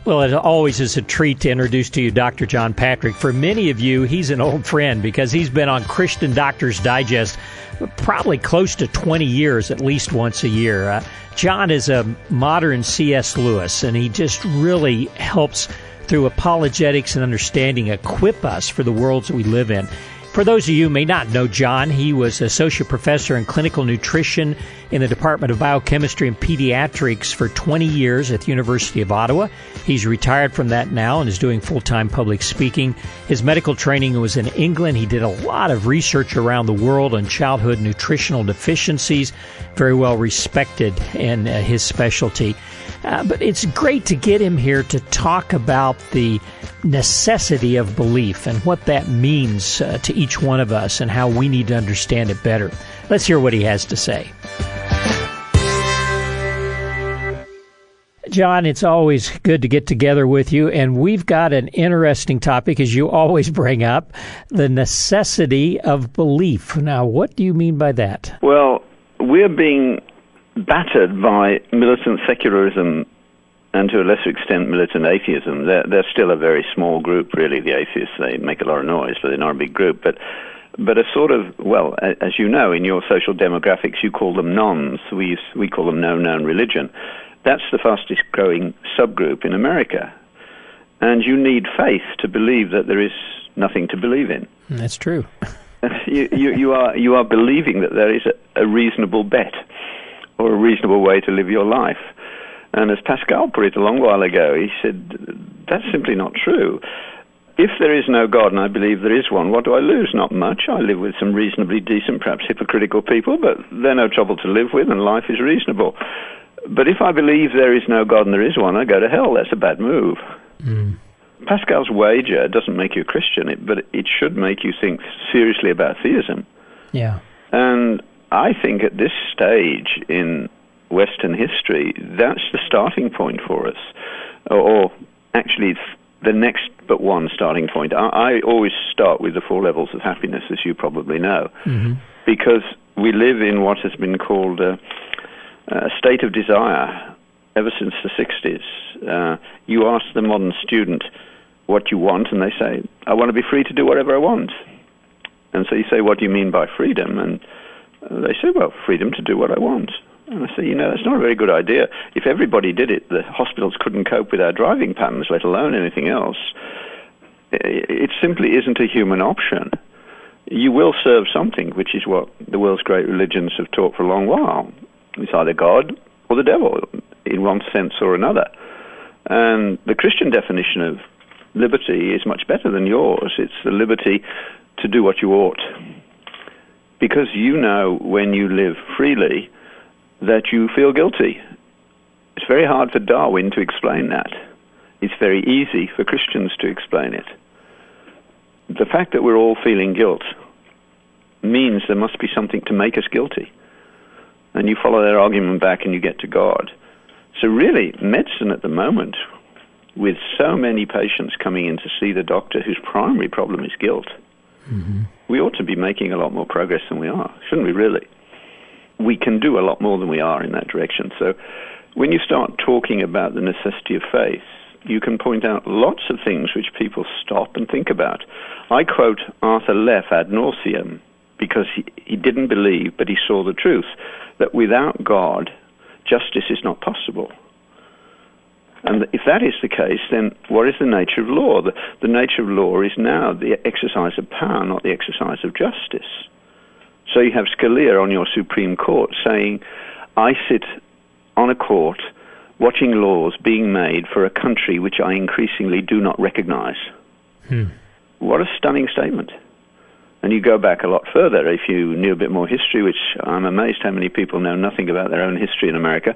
Well, it always is a treat to introduce to you Dr. John Patrick. For many of you, he's an old friend because he's been on Christian Doctors Digest probably close to 20 years, at least once a year. John is a modern C.S. Lewis, and he just really helps through apologetics and understanding equip us for the worlds that we live in. For those of you who may not know John, he was associate professor in clinical nutrition in the Department of Biochemistry and Pediatrics for 20 years at the University of Ottawa. He's retired from that now and is doing full-time public speaking. His medical training was in England. He did a lot of research around the world on childhood nutritional deficiencies, very well respected in his specialty. But it's great to get him here to talk about the necessity of belief and what that means to each one of us and how we need to understand it better. Let's hear what he has to say. John, it's always good to get together with you, and we've got an interesting topic, as you always bring up, the necessity of belief. Now, what do you mean by that? Well, we're being battered by militant secularism and to a lesser extent militant atheism. They're still a very small group, really, the atheists. They make a lot of noise, but they're not a big group. But a sort of, well, as you know, in your social demographics, you call them nons. We call them no known religion. That's the fastest growing subgroup in America. And you need faith to believe that there is nothing to believe in. That's true. You are believing that there is a reasonable bet or a reasonable way to live your life. And as Pascal put it a long while ago, he said, that's simply not true. If there is no God, and I believe there is one, what do I lose? Not much. I live with some reasonably decent, perhaps hypocritical people, but they're no trouble to live with, and life is reasonable. But if I believe there is no God and there is one, I go to hell. That's a bad move. Pascal's wager doesn't make you a Christian, but it should make you think seriously about theism. Yeah. And I think at this stage in Western history, that's the starting point for us. Or actually, it's the next but one starting point. I always start with the 4 levels of happiness, as you probably know, because we live in what has been called a state of desire ever since the 60s. You ask the modern student what you want, and they say, I want to be free to do whatever I want. And so you say, what do you mean by freedom? And they say, well, freedom to do what I want. And I say, that's not a very good idea. If everybody did it, the hospitals couldn't cope with our driving patterns, let alone anything else. It simply isn't a human option. You will serve something, which is what the world's great religions have taught for a long while. It's either God or the devil, in one sense or another. And the Christian definition of liberty is much better than yours. It's the liberty to do what you ought. Because when you live freely, that you feel guilty. It's very hard for Darwin to explain that. It's very easy for Christians to explain it. The fact that we're all feeling guilt means there must be something to make us guilty. And you follow their argument back and you get to God. So really, medicine at the moment, with so many patients coming in to see the doctor whose primary problem is guilt, we ought to be making a lot more progress than we are, shouldn't we really? We can do a lot more than we are in that direction. So when you start talking about the necessity of faith, you can point out lots of things which people stop and think about. I quote Arthur Leff ad nauseum because he didn't believe, but he saw the truth, that without God, justice is not possible. And if that is the case, then what is the nature of law? The nature of law is now the exercise of power, not the exercise of justice. So you have Scalia on your Supreme Court saying, I sit on a court watching laws being made for a country which I increasingly do not recognize. What a stunning statement. And you go back a lot further if you knew a bit more history, which I'm amazed how many people know nothing about their own history in America.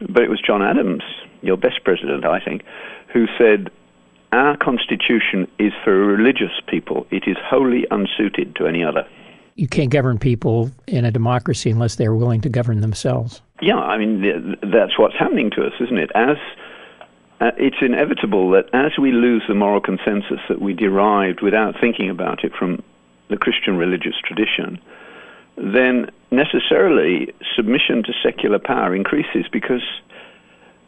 But it was John Adams, your best president, I think, who said, our Constitution is for religious people. It is wholly unsuited to any other. You can't govern people in a democracy unless they're willing to govern themselves. Yeah, I mean, that's what's happening to us, isn't it? It's inevitable that as we lose the moral consensus that we derived without thinking about it from the Christian religious tradition, then necessarily submission to secular power increases, because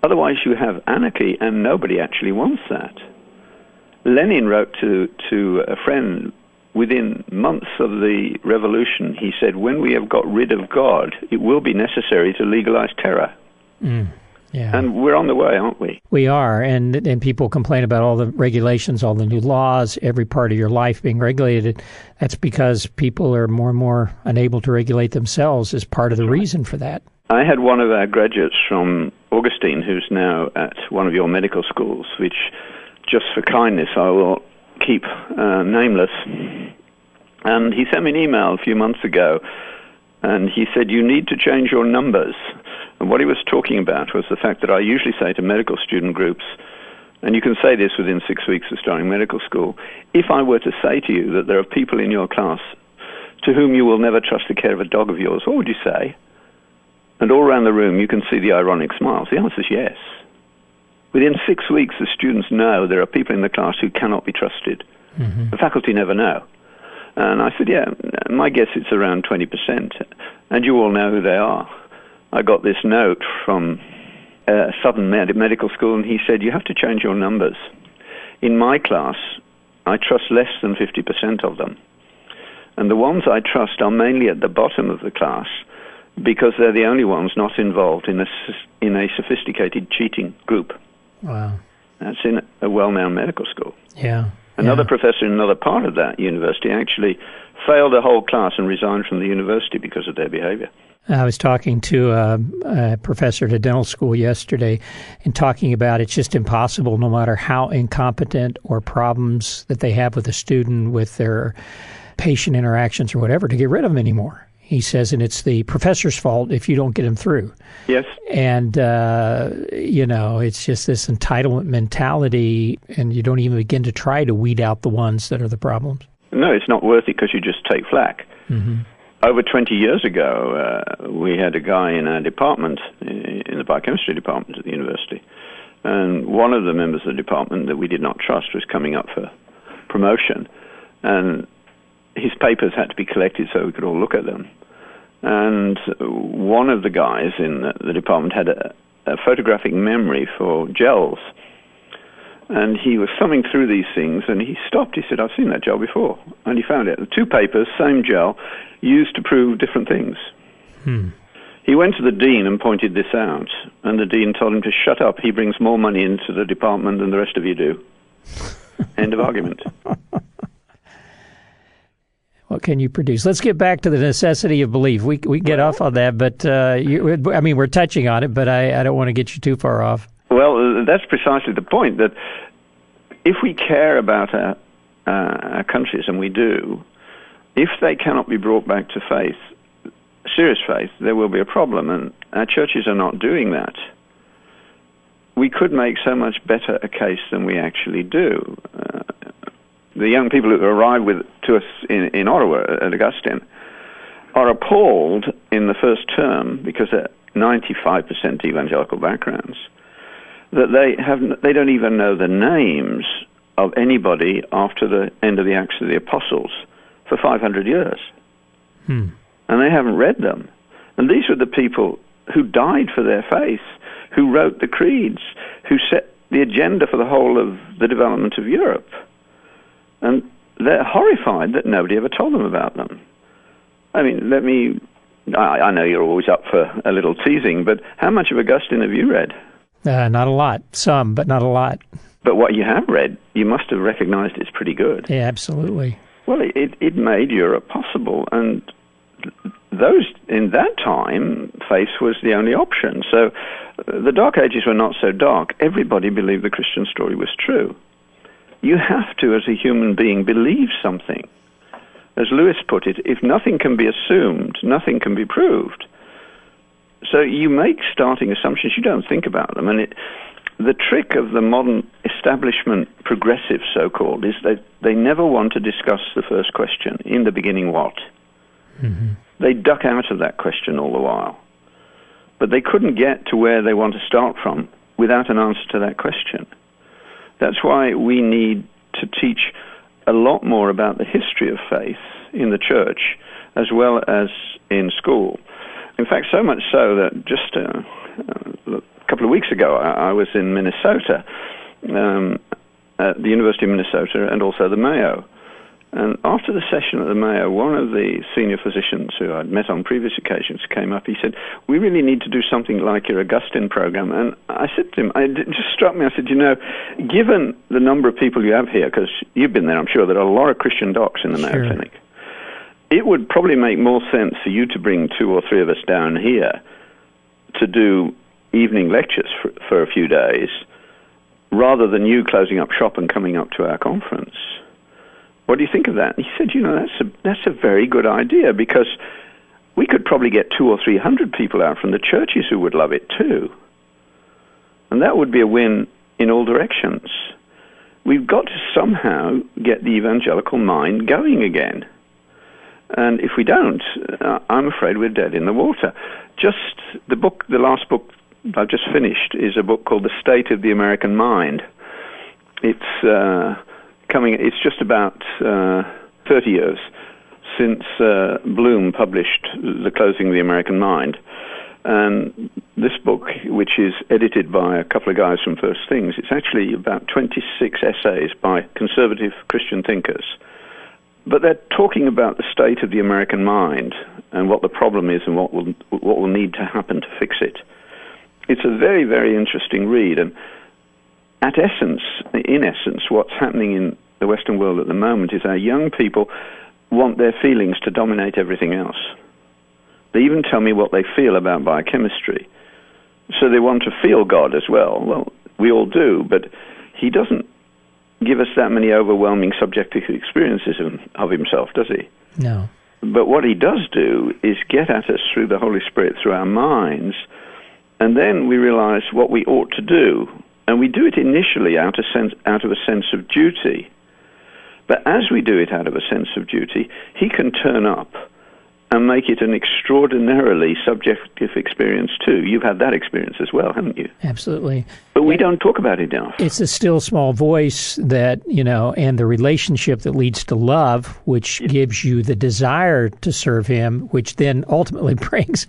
otherwise you have anarchy, and nobody actually wants that. Lenin wrote to a friend within months of the revolution. He said, when we have got rid of God, it will be necessary to legalize terror. Yeah. And we're on the way, aren't we? We are, and people complain about all the regulations, all the new laws, every part of your life being regulated. That's because people are more and more unable to regulate themselves as part of the reason for that. I had one of our graduates from Augustine, who's now at one of your medical schools, which, just for kindness, I will keep nameless. And he sent me an email a few months ago, and he said, you need to change your numbers. And what he was talking about was the fact that I usually say to medical student groups, and you can say this within 6 weeks of starting medical school, if I were to say to you that there are people in your class to whom you will never trust the care of a dog of yours, what would you say? And all around the room you can see the ironic smiles. The answer is yes. Within 6 weeks the students know there are people in the class who cannot be trusted. Mm-hmm. The faculty never know. And I said, yeah, my guess it's around 20%. And you all know who they are. I got this note from Southern Medical School, and he said, you have to change your numbers. In my class, I trust less than 50% of them. And the ones I trust are mainly at the bottom of the class, because they're the only ones not involved in a sophisticated cheating group. Wow. That's in a well-known medical school. Yeah. Another professor in another part of that university actually failed a whole class and resigned from the university because of their behavior. I was talking to a professor at a dental school yesterday and talking about it's just impossible, no matter how incompetent or problems that they have with a student, with their patient interactions or whatever, to get rid of them anymore. He says, and it's the professor's fault if you don't get them through. Yes. And, it's just this entitlement mentality, and you don't even begin to try to weed out the ones that are the problems. No, it's not worth it because you just take flack. Mm-hmm. Over 20 years ago, we had a guy in our department, in the biochemistry department at the university, and one of the members of the department that we did not trust was coming up for promotion, and his papers had to be collected so we could all look at them. And one of the guys in the department had a photographic memory for gels, and he was thumbing through these things, and he stopped. He said, I've seen that gel before. And he found it. 2 papers, same gel, used to prove different things. He went to the dean and pointed this out, and the dean told him to shut up. He brings more money into the department than the rest of you do. End of argument. What can you produce? Let's get back to the necessity of belief. We get off on that, but we're touching on it, but I don't want to get you too far off. Well, that's precisely the point, that if we care about our countries, and we do, if they cannot be brought back to faith, serious faith, there will be a problem, and our churches are not doing that. We could make so much better a case than we actually do. The young people who arrive to us in Ottawa at Augustine are appalled in the first term, because they're 95% evangelical backgrounds, that they don't even know the names of anybody after the end of the Acts of the Apostles for 500 years. And they haven't read them. And these were the people who died for their faith, who wrote the creeds, who set the agenda for the whole of the development of Europe. And they're horrified that nobody ever told them about them. I mean, I know you're always up for a little teasing, but how much of Augustine have you read? Not a lot. Some, but not a lot. But what you have read, you must have recognized it's pretty good. Yeah, absolutely. Well, it made Europe possible, and those in that time, faith was the only option. So the Dark Ages were not so dark. Everybody believed the Christian story was true. You have to, as a human being, believe something. As Lewis put it, if nothing can be assumed, nothing can be proved. So you make starting assumptions, you don't think about them. And the trick of the modern establishment progressive, so-called, is that they never want to discuss the first question, in the beginning what? Mm-hmm. They duck out of that question all the while. But they couldn't get to where they want to start from without an answer to that question. That's why we need to teach a lot more about the history of faith in the church as well as in school. In fact, so much so that just a couple of weeks ago, I was in Minnesota, at the University of Minnesota and also the Mayo. And after the session at the Mayo, one of the senior physicians who I'd met on previous occasions came up. He said, "We really need to do something like your Augustine program." And I said to him, it just struck me, I said, given the number of people you have here, because you've been there, I'm sure, there are a lot of Christian docs in the Mayo Clinic, it would probably make more sense for you to bring 2 or 3 of us down here to do evening lectures for a few days, rather than you closing up shop and coming up to our conference. What do you think of that? And he said, that's a very good idea, because we could probably get 200 or 300 people out from the churches who would love it too. And that would be a win in all directions. We've got to somehow get the evangelical mind going again. And if we don't, I'm afraid we're dead in the water. Just the last book I've just finished is a book called The State of the American Mind. It's just about 30 years since Bloom published The Closing of the American Mind. And this book, which is edited by a couple of guys from First Things, it's actually about 26 essays by conservative Christian thinkers. But they're talking about the state of the American mind and what the problem is and what will need to happen to fix it. It's a very, very interesting read. And in essence, what's happening in the Western world at the moment is our young people want their feelings to dominate everything else. They even tell me what they feel about biochemistry. So they want to feel God as well. Well, we all do, but he doesn't give us that many overwhelming subjective experiences of himself, does he? No. But what he does do is get at us through the Holy Spirit, through our minds, and then we realize what we ought to do. And we do it initially out of a sense of duty. But as we do it out of a sense of duty, he can turn up and make it an extraordinarily subjective experience too. You've had that experience as well, haven't you? Absolutely. But we don't talk about it enough. It's a still small voice that, and the relationship that leads to love, which gives you the desire to serve him, which then ultimately brings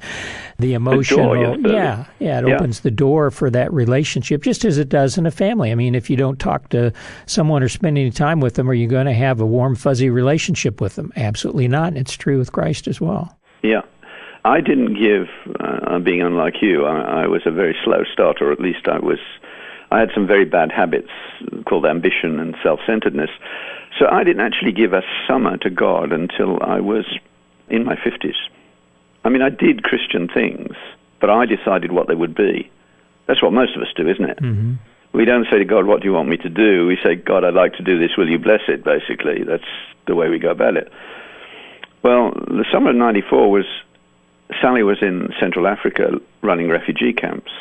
the emotional. It opens the door for that relationship, just as it does in a family. I mean, if you don't talk to someone or spend any time with them, are you going to have a warm, fuzzy relationship with them? Absolutely not. And it's true with Christ as well. Yeah. I didn't give, being unlike you, I was a very slow starter, or at least I had some very bad habits called ambition and self-centeredness. So I didn't actually give a summer to God until I was in my 50s. I mean, I did Christian things, but I decided what they would be. That's what most of us do, isn't it? Mm-hmm. We don't say to God, what do you want me to do? We say, God, I'd like to do this, will you bless it, basically. That's the way we go about it. Well, the summer of 94 Sally was in Central Africa running refugee camps,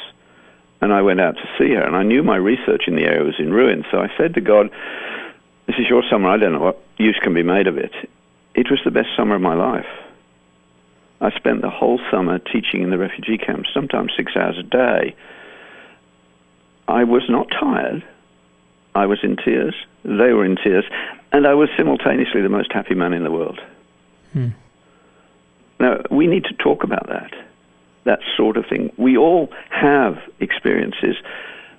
and I went out to see her, and I knew my research in the area was in ruins, so I said to God, this is your summer, I don't know what use can be made of it. It was the best summer of my life. I spent the whole summer teaching in the refugee camps, sometimes 6 hours a day. I was not tired. I was in tears. They were in tears. And I was simultaneously the most happy man in the world. Now, we need to talk about that sort of thing. We all have experiences.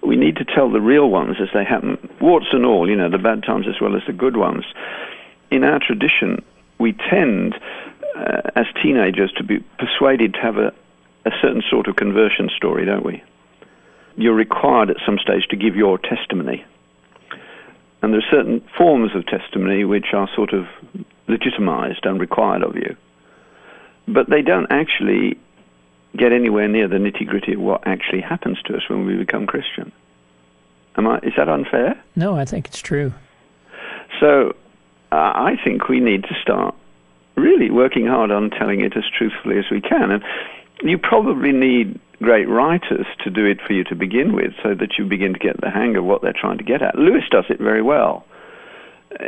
We need to tell the real ones as they happen, warts and all, the bad times as well as the good ones. In our tradition, we tend, as teenagers, to be persuaded to have a certain sort of conversion story, don't we? You're required at some stage to give your testimony. And there are certain forms of testimony which are sort of legitimized and required of you. But they don't actually get anywhere near the nitty-gritty of what actually happens to us when we become Christian. Is that unfair? No, I think it's true. So I think we need to start really working hard on telling it as truthfully as we can. And you probably need great writers to do it for you to begin with, so that you begin to get the hang of what they're trying to get at. Lewis does it very well.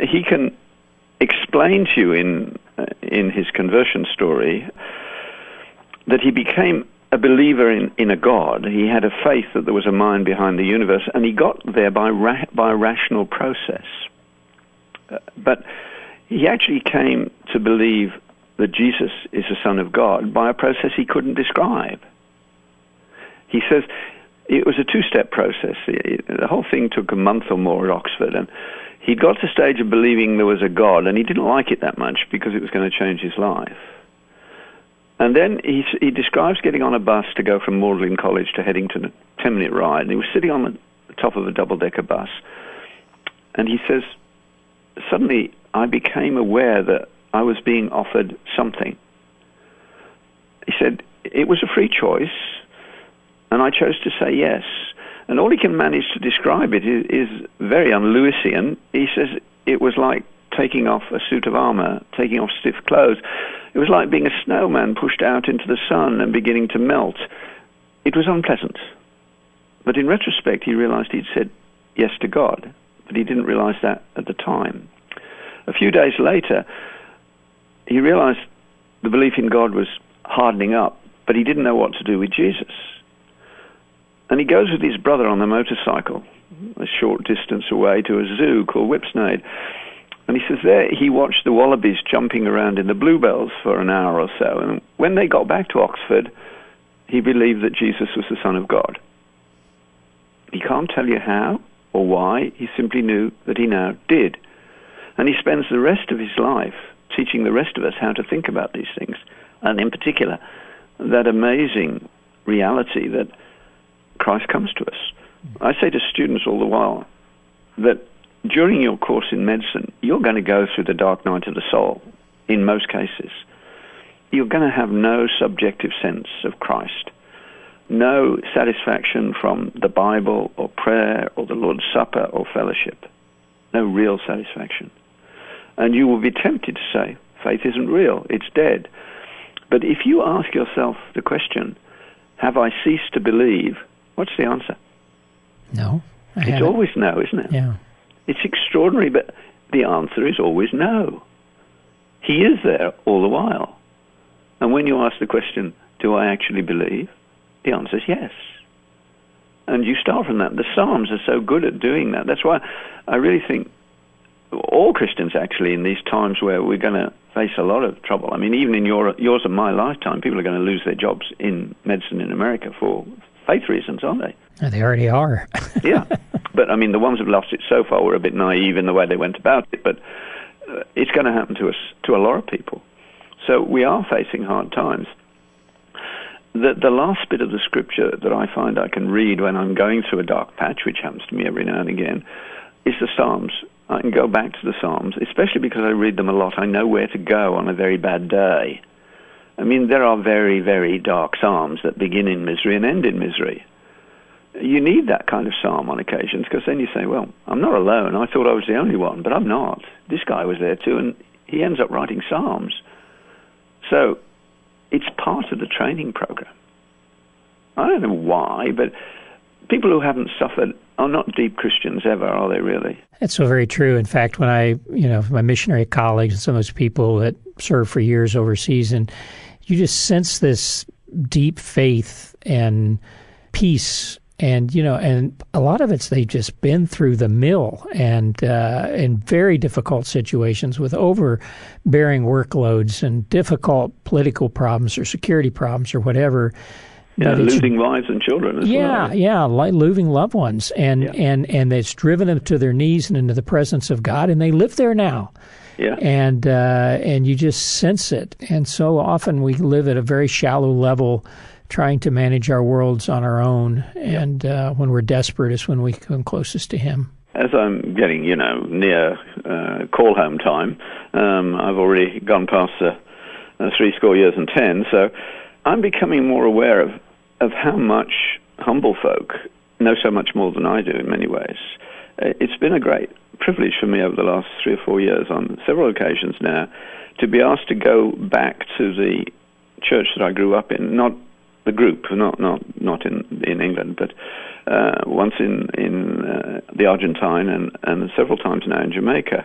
He can explain to you in his conversion story that he became a believer in a God. He had a faith that there was a mind behind the universe, and he got there by a rational process. But he actually came to believe that Jesus is the Son of God by a process he couldn't describe. He says it was a two-step process. The whole thing took a month or more at Oxford, and he got to the stage of believing there was a God, and he didn't like it that much because it was going to change his life. And then he describes getting on a bus to go from Magdalen College to Headington, a 10-minute ride, and he was sitting on the top of a double-decker bus, and he says, suddenly I became aware that I was being offered something. He said, it was a free choice, and I chose to say yes. And all he can manage to describe it is very un-Lewisian. He says it was like taking off a suit of armor, taking off stiff clothes. It was like being a snowman pushed out into the sun and beginning to melt. It was unpleasant. But in retrospect, he realized he'd said yes to God, but he didn't realize that at the time. A few days later, he realized the belief in God was hardening up, but he didn't know what to do with Jesus. And he goes with his brother on the motorcycle a short distance away to a zoo called Whipsnade. And he says there he watched the wallabies jumping around in the bluebells for an hour or so. And when they got back to Oxford, he believed that Jesus was the Son of God. He can't tell you how or why. He simply knew that he now did. And he spends the rest of his life teaching the rest of us how to think about these things. And in particular, that amazing reality that Christ comes to us. I say to students all the while that during your course in medicine, you're going to go through the dark night of the soul, in most cases. You're going to have no subjective sense of Christ, no satisfaction from the Bible or prayer or the Lord's Supper or fellowship, no real satisfaction. And you will be tempted to say, faith isn't real, it's dead. But if you ask yourself the question, have I ceased to believe, what's the answer? No. It's always no, isn't it? Yeah. It's extraordinary, but the answer is always no. He is there all the while. And when you ask the question, do I actually believe? The answer is yes. And you start from that. The Psalms are so good at doing that. That's why I really think all Christians, actually, in these times where we're going to face a lot of trouble. I mean, even in yours and my lifetime, people are going to lose their jobs in medicine in America for faith reasons, aren't they? They already are. Yeah. But, I mean, the ones who've lost it so far were a bit naive in the way they went about it. But it's going to happen to us, to a lot of people. So we are facing hard times. The last bit of the scripture that I find I can read when I'm going through a dark patch, which happens to me every now and again, is the Psalms. I can go back to the Psalms, especially because I read them a lot. I know where to go on a very bad day. I mean, there are very, very dark Psalms that begin in misery and end in misery. You need that kind of psalm on occasions, because then you say, well, I'm not alone. I thought I was the only one, but I'm not. This guy was there too, and he ends up writing psalms. So it's part of the training program. I don't know why, but people who haven't suffered are not deep Christians ever, are they really? That's so very true. In fact, when my missionary colleagues and some of those people that served for years overseas, and you just sense this deep faith and peace. And, and a lot of it's they've just been through the mill and in very difficult situations with overbearing workloads and difficult political problems or security problems or whatever. Yeah, losing wives and children as well. Yeah, like losing loved ones. And it's driven them to their knees and into the presence of God, and they live there now. Yeah. And you just sense it. And so often we live at a very shallow level, trying to manage our worlds on our own, and when we're desperate is when we come closest to Him. As I'm getting, near call home time, I've already gone past 70 years and 10, so I'm becoming more aware of how much humble folk know so much more than I do in many ways. It's been a great privilege for me over the last 3 or 4 years on several occasions now to be asked to go back to the church that I grew up in, not the group, not in England, but once in the Argentine and several times now in Jamaica.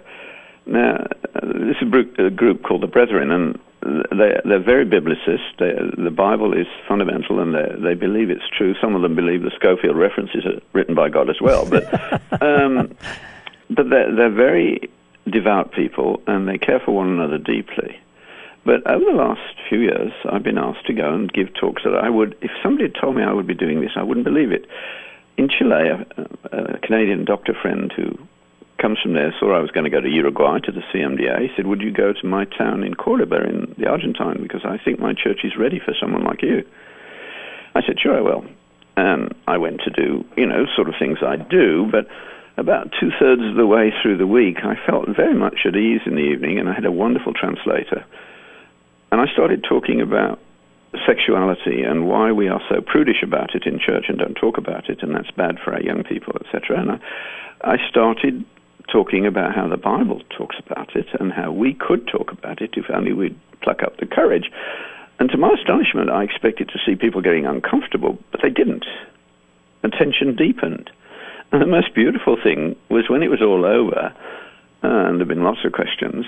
Now, this is a group called the Brethren, and they're very biblicist. The Bible is fundamental, and they believe it's true. Some of them believe the Schofield references are written by God as well, but they're very devout people, and they care for one another deeply. But over the last few years, I've been asked to go and give talks that I would, if somebody had told me I would be doing this, I wouldn't believe it. In Chile, a Canadian doctor friend who comes from there saw I was going to go to Uruguay to the CMDA. He said, would you go to my town in Cordoba in the Argentine, because I think my church is ready for someone like you. I said, sure, I will. And I went to do, sort of things I do, but about two-thirds of the way through the week, I felt very much at ease in the evening, and I had a wonderful translator. And I started talking about sexuality and why we are so prudish about it in church and don't talk about it, and that's bad for our young people, etc. And I started talking about how the Bible talks about it and how we could talk about it if only we'd pluck up the courage. And to my astonishment, I expected to see people getting uncomfortable, but they didn't. And tension deepened. And the most beautiful thing was when it was all over, and there had been lots of questions,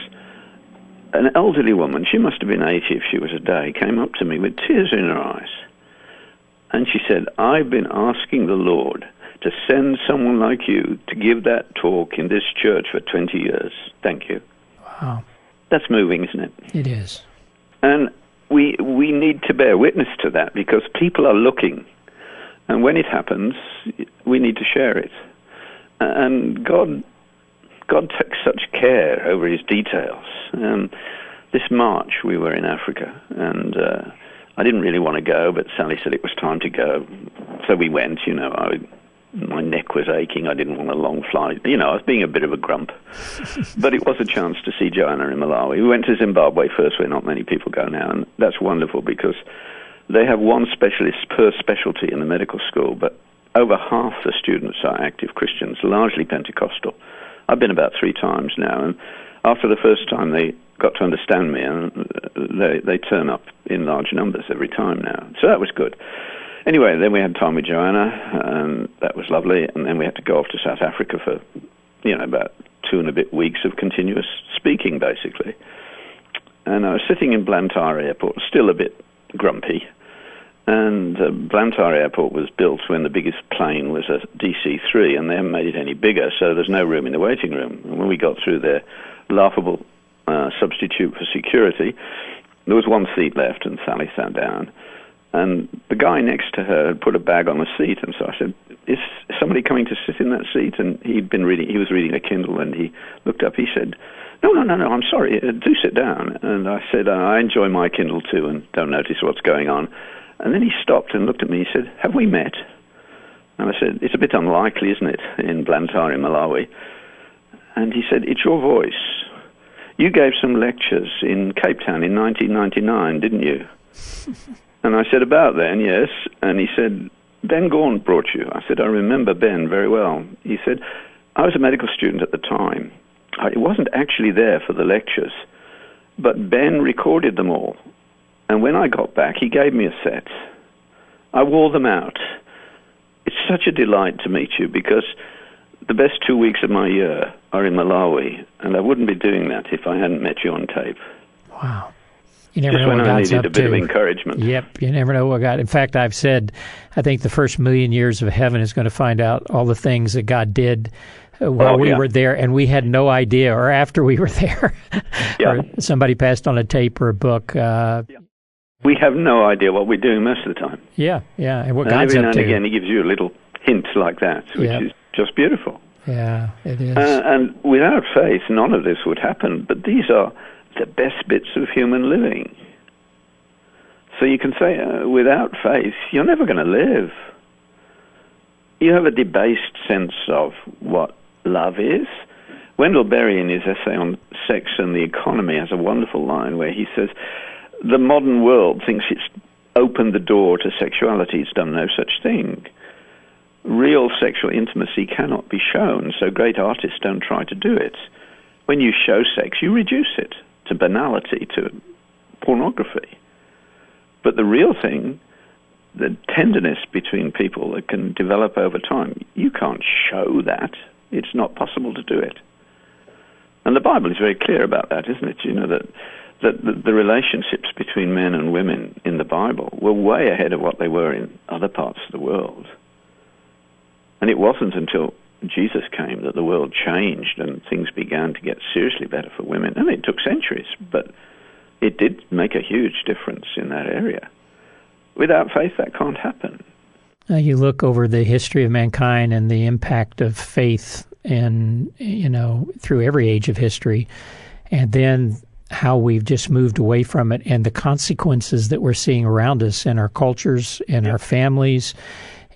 an elderly woman, she must have been 80 if she was a day, came up to me with tears in her eyes. And she said, I've been asking the Lord to send someone like you to give that talk in this church for 20 years. Thank you. Wow. That's moving, isn't it? It is. And we need to bear witness to that, because people are looking. And when it happens, we need to share it. And God takes such care over his details. This March, we were in Africa, and I didn't really want to go, but Sally said it was time to go. So we went, my neck was aching. I didn't want a long flight. I was being a bit of a grump. But it was a chance to see Joanna in Malawi. We went to Zimbabwe first, where not many people go now, and that's wonderful because they have one specialist per specialty in the medical school, but over half the students are active Christians, largely Pentecostal. I've been about 3 times now, and after the first time they got to understand me, and they turn up in large numbers every time now. So that was good. Anyway, then we had time with Joanna, and that was lovely, and then we had to go off to South Africa for, about 2 and a bit weeks of continuous speaking, basically. And I was sitting in Blantyre Airport, still a bit grumpy, and Blantyre Airport was built when the biggest plane was a DC-3, and they haven't made it any bigger, so there's no room in the waiting room. And when we got through their laughable substitute for security, there was 1 seat left, and Sally sat down. And the guy next to her had put a bag on the seat, and so I said, is somebody coming to sit in that seat? And he was reading a Kindle, and he looked up, he said, no, I'm sorry, do sit down. And I said, I enjoy my Kindle too, and don't notice what's going on. And then he stopped and looked at me, he said, have we met? And I said, it's a bit unlikely, isn't it, in Blantyre in Malawi? And he said, it's your voice. You gave some lectures in Cape Town in 1999, didn't you? And I said, about then, yes. And he said, Ben Gaunt brought you. I said, I remember Ben very well. He said, I was a medical student at the time. I wasn't actually there for the lectures, but Ben recorded them all. And when I got back, he gave me a set. I wore them out. It's such a delight to meet you, because the best 2 weeks of my year are in Malawi, and I wouldn't be doing that if I hadn't met you on tape. Wow. You never Just know when what I God's needed up a bit to. of encouragement. Yep, you never know what God. In fact, I've said, I think the first 1,000,000 years of heaven is going to find out all the things that God did while we were there, and we had no idea, or after we were there, or somebody passed on a tape or a book. We have no idea what we're doing most of the time. Yeah, and what and God's every up now and to. again, he gives you a little hint like that, which is just beautiful. Yeah, it is. And without faith, none of this would happen. But these are the best bits of human living. So you can say, without faith, you're never going to live. You have a debased sense of what love is. Wendell Berry, in his essay on sex and the economy, has a wonderful line where he says, the modern world thinks it's opened the door to sexuality. It's done no such thing. Real sexual intimacy cannot be shown, so great artists don't try to do it. When you show sex, you reduce it to banality, to pornography. But the real thing, the tenderness between people that can develop over time, you can't show that. It's not possible to do it. And the Bible is very clear about that, isn't it? You know, that the relationships between men and women in the Bible were way ahead of what they were in other parts of the world. And it wasn't until Jesus came that the world changed and things began to get seriously better for women. And it took centuries, but it did make a huge difference in that area. Without faith, that can't happen. You look over the history of mankind and the impact of faith and, through every age of history, and then how we've just moved away from it and the consequences that we're seeing around us in our cultures, in our families,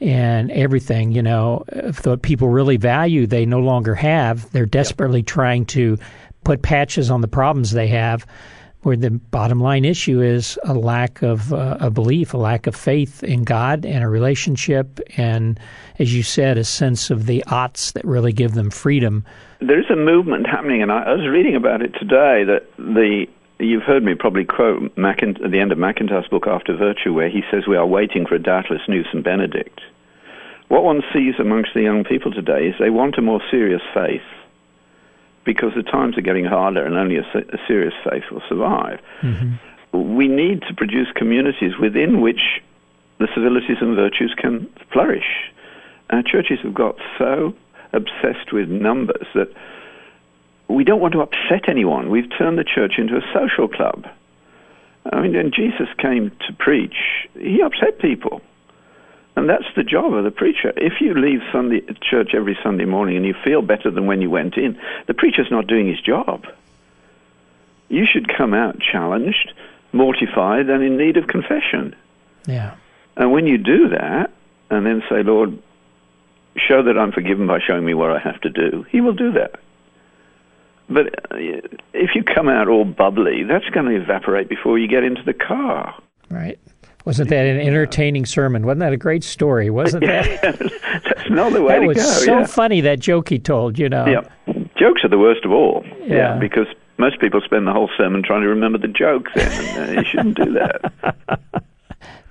and everything. If what people really value, they no longer have. They're desperately trying to put patches on the problems they have, where the bottom line issue is a lack of a belief, a lack of faith in God and a relationship, and, as you said, a sense of the oughts that really give them freedom. There is a movement happening, and I was reading about it today, that you've heard me probably quote at the end of McIntyre's book, After Virtue, where he says we are waiting for a doubtless Newsom Benedict. What one sees amongst the young people today is they want a more serious faith, because the times are getting harder and only a serious faith will survive. Mm-hmm. We need to produce communities within which the civilities and virtues can flourish. Our churches have got so obsessed with numbers that we don't want to upset anyone. We've turned the church into a social club. I mean, when Jesus came to preach, he upset people. And that's the job of the preacher. If you leave church every Sunday morning and you feel better than when you went in, the preacher's not doing his job. You should come out challenged, mortified, and in need of confession. Yeah. And when you do that, and then say, Lord, show that I'm forgiven by showing me what I have to do, he will do that. But if you come out all bubbly, that's going to evaporate before you get into the car. Right. Wasn't that an entertaining sermon? Wasn't that a great story? Wasn't that? That's not the way to go. That was so funny, that joke he told, Yeah. Jokes are the worst of all. Yeah. Because most people spend the whole sermon trying to remember the joke then, and you shouldn't do that.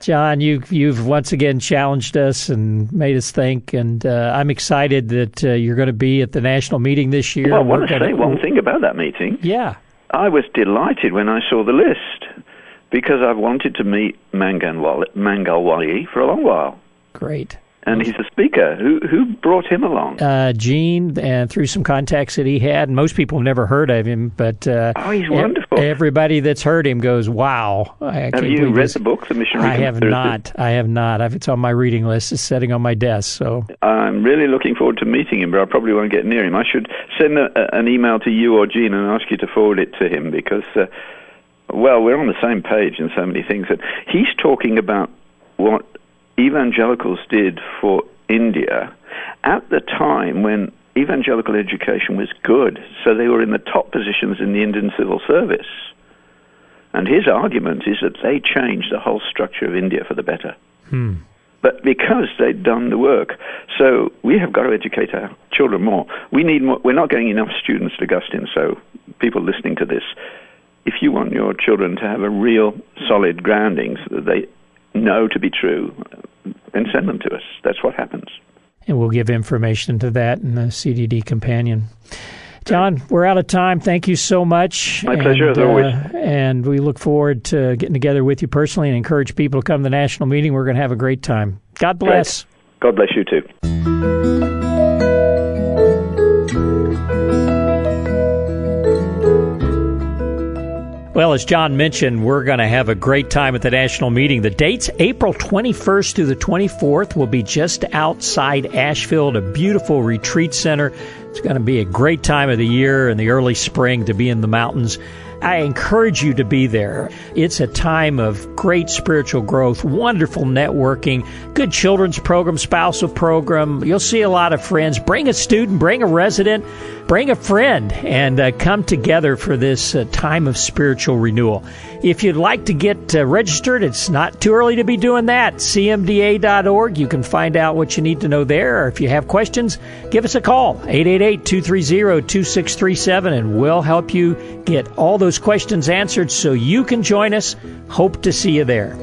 John, you've once again challenged us and made us think, and I'm excited that you're going to be at the national meeting this year. Well, I want to say one thing about that meeting. Yeah. I was delighted when I saw the list, because I've wanted to meet Mangal Wali for a long while. Great. And he's a speaker. Who brought him along? Gene, and through some contacts that he had. And most people have never heard of him, but he's wonderful. Everybody that's heard him goes, wow. Have you read the book, The Missionary Conspiracy? I have not. It's on my reading list. It's sitting on my desk. So I'm really looking forward to meeting him, but I probably won't get near him. I should send an email to you or Gene and ask you to forward it to him, because we're on the same page in so many things. That he's talking about what evangelicals did for India at the time when evangelical education was good, so they were in the top positions in the Indian civil service. And his argument is that they changed the whole structure of India for the better. But because they'd done the work. So we have got to educate our children more. We need more. We're not getting enough students to Augustine, so people listening to this, if you want your children to have a real solid grounding so that they know to be true, then send them to us. That's what happens. And we'll give information to that in the CDD Companion. John, we're out of time. Thank you so much. My pleasure, as always. And we look forward to getting together with you personally and encourage people to come to the national meeting. We're going to have a great time. God bless. Great. God bless you, too. Well, as John mentioned, we're going to have a great time at the national meeting. The date's April 21st through the 24th. We'll be just outside Asheville at a beautiful retreat center. It's going to be a great time of the year in the early spring to be in the mountains. I encourage you to be there. It's a time of great spiritual growth, wonderful networking, good children's program, spousal program. You'll see a lot of friends. Bring a student, bring a resident, bring a friend, and come together for this time of spiritual renewal. If you'd like to get registered, it's not too early to be doing that. cmda.org. You can find out what you need to know there. Or if you have questions, give us a call, 888-230-2637, and we'll help you get all those questions answered so you can join us. Hope to see you there.